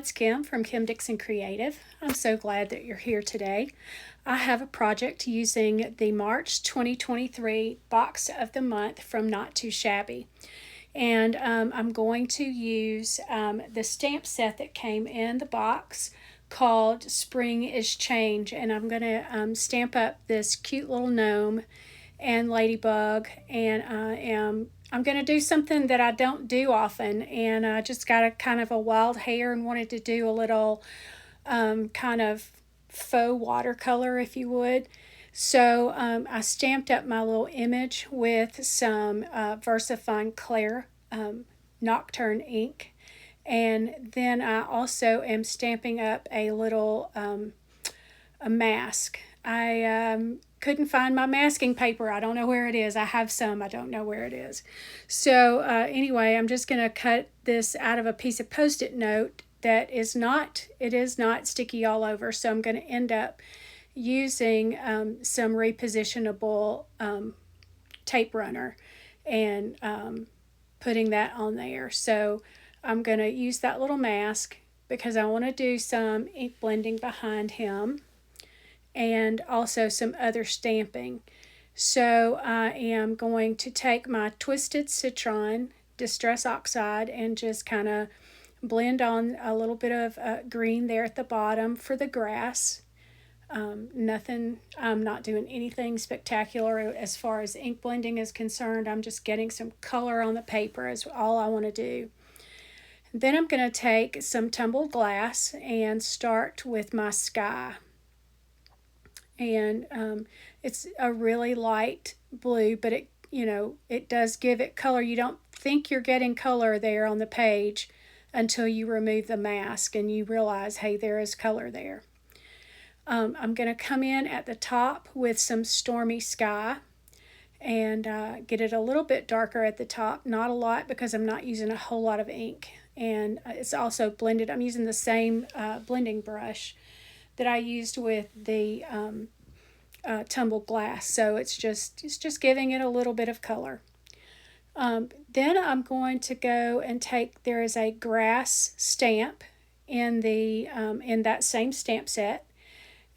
it's Kim from Kim Dixon Creative. I'm so glad that you're here today. I have a project using the March 2023 Box of the Month from Not2Shabby. And I'm going to use the stamp set that came in the box called Spring is Change. And I'm going to stamp up this cute little gnome and ladybug, and I'm going to do something that I don't do often, and I just got a kind of a wild hair and wanted to do a little kind of faux watercolor, if you would. So I stamped up my little image with some VersaFine Clair Nocturne ink, and then I also am stamping up a little a mask. I couldn't find my masking paper. I don't know where it is. I have some. I don't know where it is. So anyway, I'm just going to cut this out of a piece of Post-it note that is not sticky all over. So I'm going to end up using some repositionable tape runner and putting that on there. So I'm going to use that little mask because I want to do some ink blending behind him and also some other stamping. So I am going to take my Twisted Citron Distress Oxide and just kind of blend on a little bit of green there at the bottom for the grass. Nothing, I'm not doing anything spectacular as far as ink blending is concerned. I'm just getting some color on the paper is all I want to do. Then I'm going to take some tumbled glass and start with my sky. And it's a really light blue, but it does give it color. You don't think you're getting color there on the page until you remove the mask and you realize, hey, there is color there. I'm going to come in at the top with some Stormy Sky and get it a little bit darker at the top. Not a lot because I'm not using a whole lot of ink. And it's also blended. I'm using the same blending brush that I used with the tumbled glass. So it's just giving it a little bit of color. Then I'm going to go and there is a grass stamp in that same stamp set.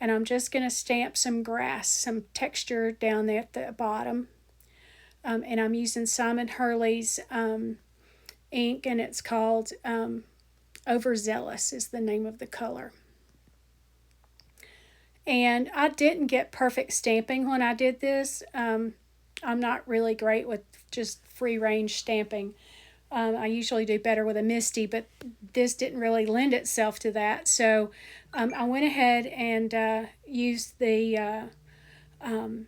And I'm just going to stamp some grass, some texture down there at the bottom. And I'm using Simon Hurley's ink, and it's called Overzealous is the name of the color. And I didn't get perfect stamping when I did this. I'm not really great with just free range stamping. I usually do better with a MISTI, but this didn't really lend itself to that. So I went ahead and used the, went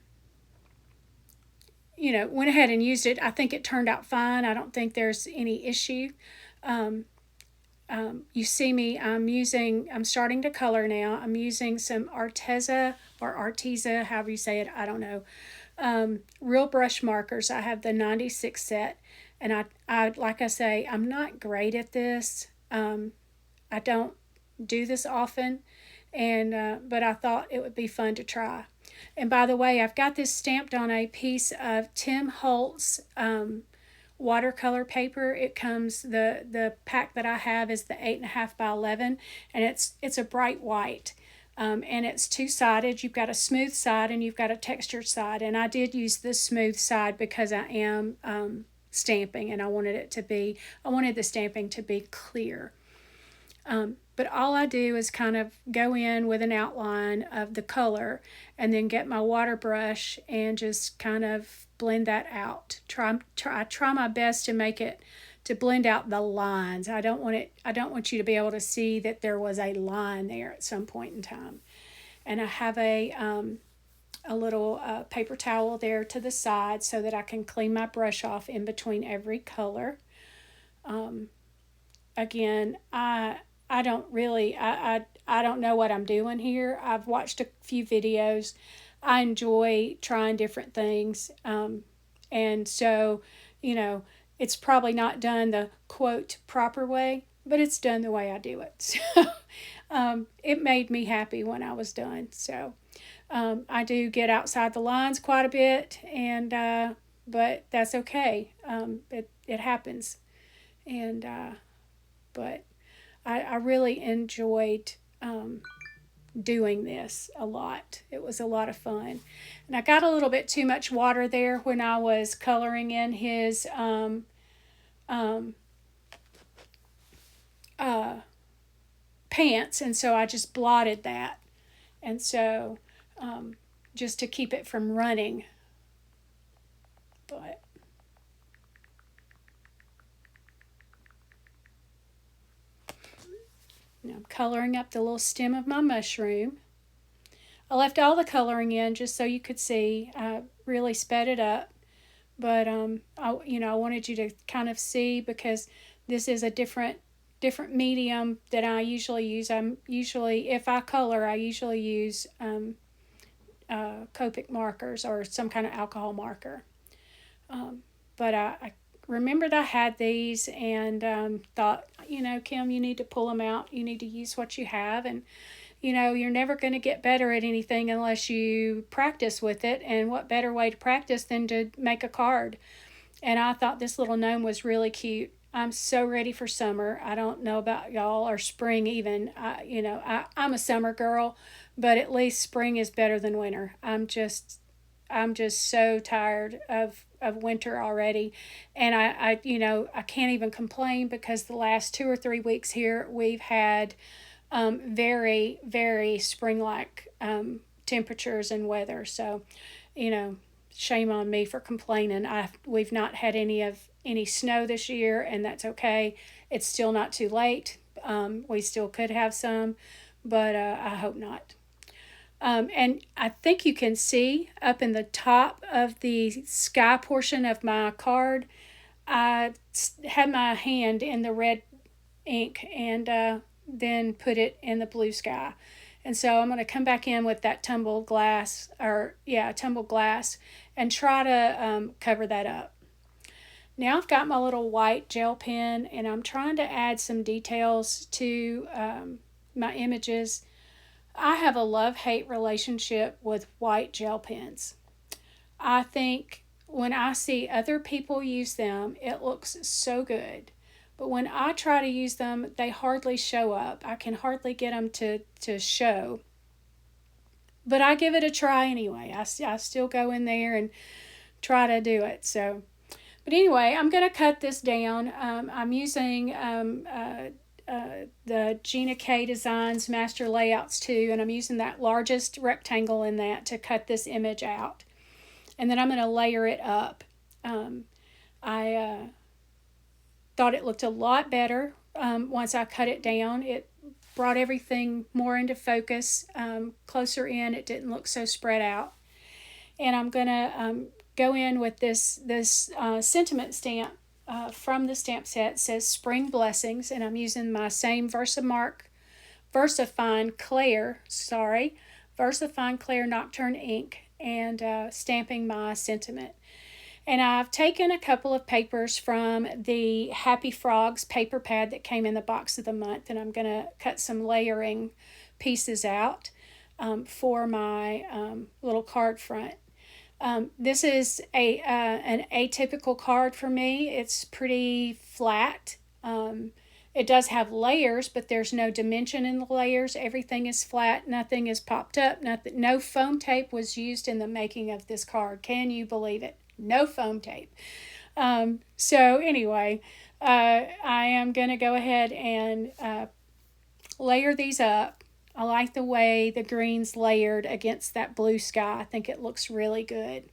ahead and used it. I think it turned out fine. I don't think there's any issue. You see me, I'm starting to color now. I'm using some Arteza or Arteza, however you say it, I don't know. Real brush markers. I have the 96 set. And I like I say, I'm not great at this. I don't do this often, but I thought it would be fun to try. And by the way, I've got this stamped on a piece of Tim Holtz watercolor paper. It comes, the pack that I have is the 8.5 by 11, and it's a bright white. And it's two-sided. You've got a smooth side and you've got a textured side. And I did use the smooth side because I am stamping, and I wanted the stamping to be clear. But all I do is kind of go in with an outline of the color and then get my water brush and just kind of blend that out. I try my best to make it to blend out the lines. I don't want you to be able to see that there was a line there at some point in time. And I have a little paper towel there to the side so that I can clean my brush off in between every color. Again, I don't know what I'm doing here. I've watched a few videos. I enjoy trying different things. And so, it's probably not done the quote proper way, but it's done the way I do it. So it made me happy when I was done. So I do get outside the lines quite a bit, and but that's okay. It happens. And but I really enjoyed doing this a lot. It was a lot of fun. And I got a little bit too much water there when I was coloring in his um, uh, pants, and so I just blotted that. And so just to keep it from running. But now I'm coloring up the little stem of my mushroom. I left all the coloring in just so you could see. I really sped it up, but I wanted you to kind of see because this is a different medium that I usually use. I'm usually, if I color, I usually use Copic markers or some kind of alcohol marker. But I remembered I had these and thought, Kim, you need to pull them out. You need to use what you have. And, you're never going to get better at anything unless you practice with it. And what better way to practice than to make a card? And I thought this little gnome was really cute. I'm so ready for summer. I don't know about y'all or spring even. I'm a summer girl, but at least spring is better than winter. I'm just so tired of winter already, and I can't even complain because the last 2 or 3 weeks here we've had very very spring like temperatures and weather. So, you know, shame on me for complaining. We've not had any snow this year, and that's okay. It's still not too late. We still could have some, but I hope not. And I think you can see up in the top of the sky portion of my card, I had my hand in the red ink and then put it in the blue sky. And so I'm going to come back in with that tumbled glass, tumbled glass, and try to cover that up. Now I've got my little white gel pen and I'm trying to add some details to my images. I have a love-hate relationship with white gel pens. I think when I see other people use them, it looks so good. But when I try to use them, they hardly show up. I can hardly get them to show. But I give it a try anyway. I still go in there and try to do it. But anyway, I'm going to cut this down. I'm using the Gina K Designs Master Layouts 2, and I'm using that largest rectangle in that to cut this image out. And then I'm going to layer it up. I thought it looked a lot better once I cut it down. It brought everything more into focus, closer in. It didn't look so spread out. And I'm going to go in with this sentiment stamp from the stamp set. It says Spring Blessings, and I'm using my same VersaFine Clair Nocturne ink and stamping my sentiment. And I've taken a couple of papers from the Happy Frogs paper pad that came in the box of the month, and I'm going to cut some layering pieces out for my little card front. This is an atypical card for me. It's pretty flat. It does have layers, but there's no dimension in the layers. Everything is flat. Nothing is popped up. No foam tape was used in the making of this card. Can you believe it? No foam tape. So anyway, I am going to go ahead and layer these up. I like the way the green's layered against that blue sky. I think it looks really good.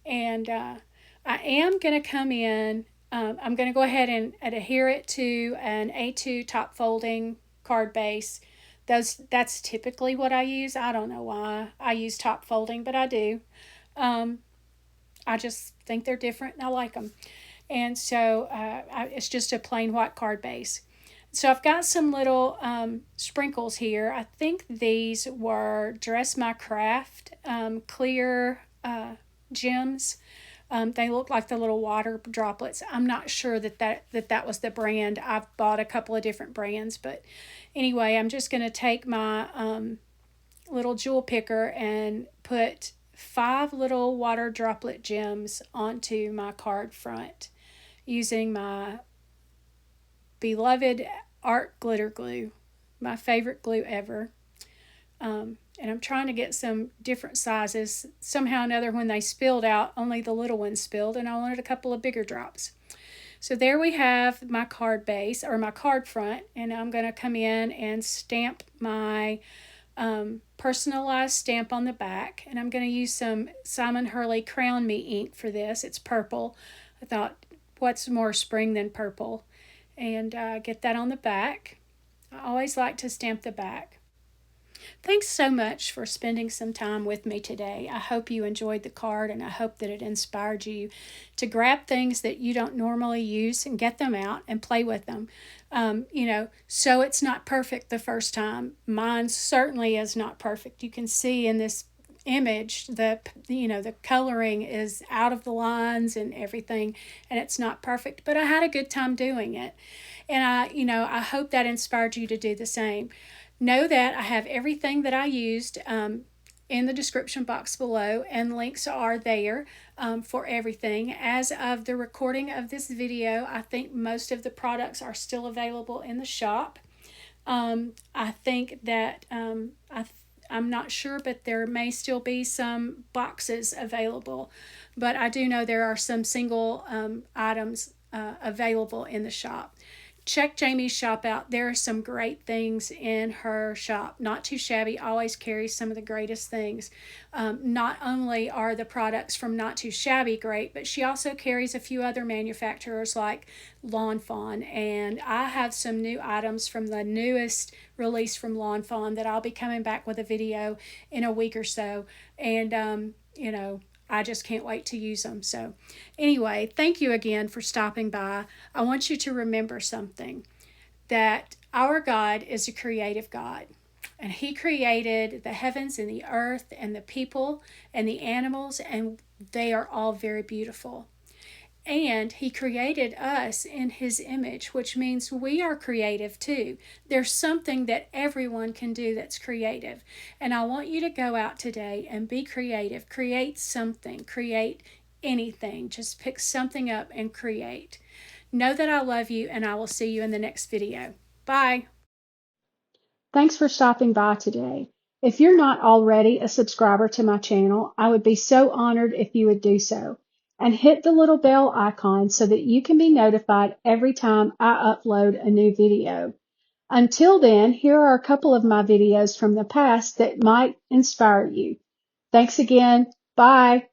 And I am going to come in, I'm going to go ahead and adhere it to an A2 top folding card base. That's typically what I use. I don't know why I use top folding, but I do. I just think they're different and I like them. And so it's just a plain white card base. So I've got some little sprinkles here. I think these were Dress My Craft clear gems. They look like the little water droplets. I'm not sure that was the brand. I've bought a couple of different brands. But anyway, I'm just going to take my little jewel picker and put 5 little water droplet gems onto my card front using my beloved Art Glitter Glue, my favorite glue ever. And I'm trying to get some different sizes. Somehow or another, when they spilled out, only the little ones spilled, and I wanted a couple of bigger drops. So there we have my card base, or my card front, and I'm going to come in and stamp my personalized stamp on the back. And I'm going to use some Simon Hurley Crown Me ink for this. It's purple. I thought, what's more spring than purple? And get that on the back. I always like to stamp the back. Thanks so much for spending some time with me today. I hope you enjoyed the card, and I hope that it inspired you to grab things that you don't normally use and get them out and play with them. So it's not perfect the first time. Mine certainly is not perfect. You can see in this image the coloring is out of the lines and everything, and it's not perfect, but I had a good time doing it. And I hope that inspired you to do the same. Know that I have everything that I used in the description box below, and links are there for everything. As of the recording of this video, I think most of the products are still available in the shop. I think that I'm not sure, but there may still be some boxes available. But I do know there are some single items available in the shop. Check Jamie's shop out. There are some great things in her shop. Not Too Shabby always carries some of the greatest things. Not only are the products from Not Too Shabby great, but she also carries a few other manufacturers like Lawn Fawn. And I have some new items from the newest release from Lawn Fawn that I'll be coming back with a video in a week or so. And, I just can't wait to use them. So anyway, thank you again for stopping by. I want you to remember something, that our God is a creative God, and He created the heavens and the earth and the people and the animals, and they are all very beautiful. And He created us in His image, which means we are creative too. There's something that everyone can do that's creative. And I want you to go out today and be creative. Create something. Create anything. Just pick something up and create. Know that I love you, and I will see you in the next video. Bye. Thanks for stopping by today. If you're not already a subscriber to my channel, I would be so honored if you would do so. And hit the little bell icon so that you can be notified every time I upload a new video. Until then, here are a couple of my videos from the past that might inspire you. Thanks again. Bye.